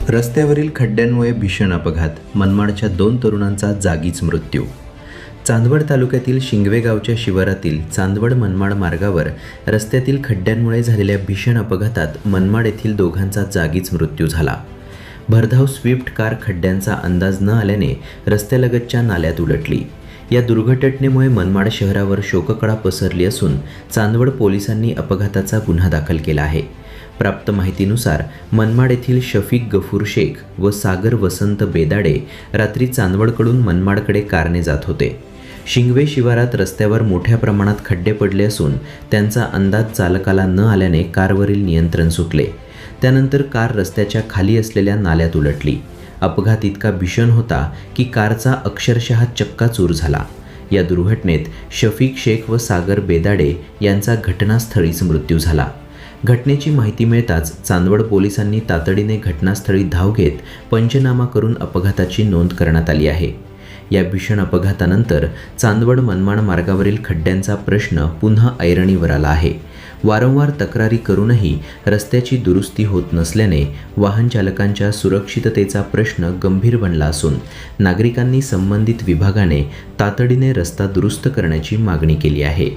रस्त्यावरील खड्ड्यांमुळे भीषण अपघात, मनमाडच्या 2 तरुणांचा जागीच मृत्यू. चांदवड तालुक्यातील शिंगवे गावच्या शिवारातील चांदवड मनमाड मार्गावर रस्त्यातील खड्ड्यांमुळे झालेल्या भीषण अपघातात मनमाड येथील दोघांचा जागीच मृत्यू झाला. भरधाव स्विफ्ट कार खड्ड्यांचा अंदाज न आल्याने रस्त्यालगतच्या नाल्यात उलटली. या दुर्घटनेमुळे मनमाड शहरावर शोककळा पसरली असून चांदवड पोलिसांनी अपघाताचा गुन्हा दाखल केला आहे. प्राप्त माहितीनुसार मनमाड येथील शफीक गफूर शेख व सागर वसंत बेदाडे रात्री चांदवडकडून मनमाडकडे कारने जात होते. शिंगवे शिवारात रस्त्यावर मोठ्या प्रमाणात खड्डे पडले असून त्यांचा अंदाज चालकाला न आल्याने कारवरील नियंत्रण सुटले. त्यानंतर कार रस्त्याच्या खाली असलेल्या नाल्यात उलटली. अपघात इतका भीषण होता की कारचा अक्षरशः चक्काचूर झाला. या दुर्घटनेत शफीक शेख व सागर बेदाडे यांचा घटनास्थळीच मृत्यू झाला. घटनेची माहिती मिळताच चांदवड पोलिसांनी तातडीने घटनास्थळी धाव घेत पंचनामा करून अपघाताची नोंद करण्यात आली आहे. या भीषण अपघातानंतर चांदवड मनमाड मार्गावरील खड्ड्यांचा प्रश्न पुन्हा ऐरणीवर आला आहे. वारंवार तक्रारी करूनही रस्त्याची दुरुस्ती होत नसल्याने वाहन चालकांच्या सुरक्षिततेचा प्रश्न गंभीर बनला असून नागरिकांनी संबंधित विभागाने तातडीने रस्ता दुरुस्त करण्याची मागणी केली आहे.